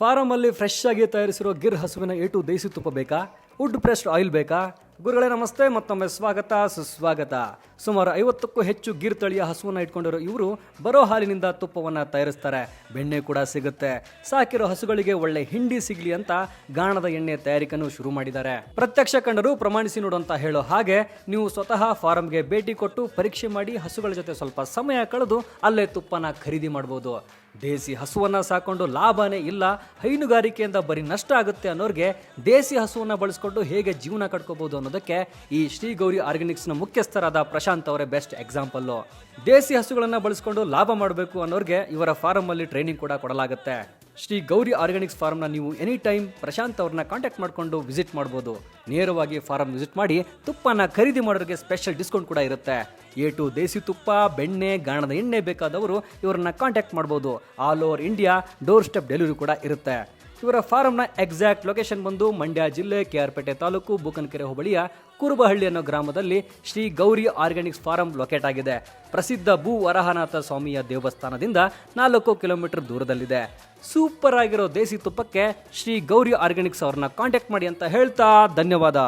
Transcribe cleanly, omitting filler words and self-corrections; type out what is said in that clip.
Form ಅಲ್ಲಿ fresh ಆಗಿ ತಯಾರಿಸಿರೋ ಗಿರ್ ಹಸುವಿನ ಏಟು ದೇಸಿ ತುಪ್ಪ ಬೇಕಾ? ವುಡ್ ಪ್ರೆಸ್ಡ್ ಆಯಿಲ್ ಬೇಕಾ? ಗುರುಗಳೇ ನಮಸ್ತೆ, ಮತ್ತೊಮ್ಮೆ ಸ್ವಾಗತ ಸುಸ್ವಾಗತ. ಸುಮಾರು 50ಕ್ಕೂ ಹೆಚ್ಚು ಗಿರ್ ತಳಿಯ ಹಸುವನ್ನು ಇಟ್ಕೊಂಡಿರೋ ಇವರು ಬರೋ ಹಾಲಿನಿಂದ ತುಪ್ಪವನ್ನು ತಯಾರಿಸ್ತಾರೆ. ಬೆಣ್ಣೆ ಕೂಡ ಸಿಗುತ್ತೆ. ಸಾಕಿರೋ ಹಸುಗಳಿಗೆ ಒಳ್ಳೆ ಹಿಂಡಿ ಸಿಗ್ಲಿ ಅಂತ ಗಾಣದ ಎಣ್ಣೆ ತಯಾರಿಕನ್ನು ಶುರು ಮಾಡಿದ್ದಾರೆ. ಪ್ರತ್ಯಕ್ಷ ಕಂಡರು ಪ್ರಮಾಣಿಸಿ ನೋಡು ಅಂತ ಹೇಳೋ ಹಾಗೆ ನೀವು ಸ್ವತಃ ಫಾರಂಗೆ ಭೇಟಿ ಕೊಟ್ಟು ಪರೀಕ್ಷೆ ಮಾಡಿ ಹಸುಗಳ ಜೊತೆ ಸ್ವಲ್ಪ ಸಮಯ ಕಳೆದು ಅಲ್ಲೇ ತುಪ್ಪನ ಖರೀದಿ ಮಾಡಬಹುದು. ದೇಸಿ ಹಸುವನ್ನ ಸಾಕೊಂಡು ಲಾಭನೇ ಇಲ್ಲ, ಹೈನುಗಾರಿಕೆಯಿಂದ ಬರೀ ನಷ್ಟ ಆಗುತ್ತೆ ಅನ್ನೋರಿಗೆ ದೇಸಿ ಹಸುವನ್ನ ಬಳಸ್ಕೊಂಡು ಹೇಗೆ ಜೀವನ ಕಟ್ಕೋಬಹುದು ಅನ್ನೋದಕ್ಕೆ ಈ ಶ್ರೀ ಗೌರಿ ಆರ್ಗ್ಯಾನಿಕ್ಸ್ನ ಮುಖ್ಯಸ್ಥರಾದ ಪ್ರಶಾಂತ್ ಅವರೇ ಬೆಸ್ಟ್ ಎಕ್ಸಾಂಪಲ್ಲು. ದೇಸಿ ಹಸುಗಳನ್ನ ಬಳಸ್ಕೊಂಡು ಲಾಭ ಮಾಡಬೇಕು ಅನ್ನೋರಿಗೆ ಇವರ ಫಾರಂ ಅಲ್ಲಿ ಟ್ರೈನಿಂಗ್ ಕೂಡ ಕೊಡಲಾಗುತ್ತೆ. ಶ್ರೀ ಗೌರಿ ಆರ್ಗ್ಯಾನಿಕ್ಸ್ ಫಾರ್ಮ್ನ ನೀವು ಎನಿ ಟೈಮ್ ಪ್ರಶಾಂತ್ ಅವ್ರನ್ನ ಕಾಂಟ್ಯಾಕ್ಟ್ ಮಾಡಿಕೊಂಡು ವಿಸಿಟ್ ಮಾಡ್ಬೋದು. ನೇರವಾಗಿ ಫಾರಂ ವಿಸಿಟ್ ಮಾಡಿ ತುಪ್ಪನ ಖರೀದಿ ಮಾಡೋರಿಗೆ ಸ್ಪೆಷಲ್ ಡಿಸ್ಕೌಂಟ್ ಕೂಡ ಇರುತ್ತೆ. ಏಟು ದೇಸಿ ತುಪ್ಪ, ಬೆಣ್ಣೆ, ಗಾಣದ ಎಣ್ಣೆ ಬೇಕಾದವರು ಇವರನ್ನ ಕಾಂಟ್ಯಾಕ್ಟ್ ಮಾಡ್ಬೋದು. All over India door step delivery ಕೂಡ ಇರುತ್ತೆ. ಇವರ ಫಾರಂನ ಎಕ್ಸಾಕ್ಟ್ ಲೊಕೇಶನ್ ಬಂದು ಮಂಡ್ಯ ಜಿಲ್ಲೆ KR ಪೇಟೆ ತಾಲೂಕು ಬೂಕನಕೆರೆ ಹೋಬಳಿಯ ಕುರುಬಹಳ್ಳಿ ಅನ್ನೋ ಗ್ರಾಮದಲ್ಲಿ Shri Gauri organics farm locate ಆಗಿದೆ. ಪ್ರಸಿದ್ಧ ಭೂ ವರಹನಾಥ ಸ್ವಾಮಿಯ ದೇವಸ್ಥಾನದಿಂದ 4 ಕಿಲೋಮೀಟರ್ ದೂರದಲ್ಲಿದೆ. ಸೂಪರ್ ಆಗಿರೋ ದೇಸಿ ತುಪ್ಪಕ್ಕೆ ಶ್ರೀ ಗೌರಿ ಆರ್ಗ್ಯಾನಿಕ್ಸ್ ಅವ್ರನ್ನ ಕಾಂಟ್ಯಾಕ್ಟ್ ಮಾಡಿ ಅಂತ ಹೇಳ್ತಾ ಧನ್ಯವಾದ.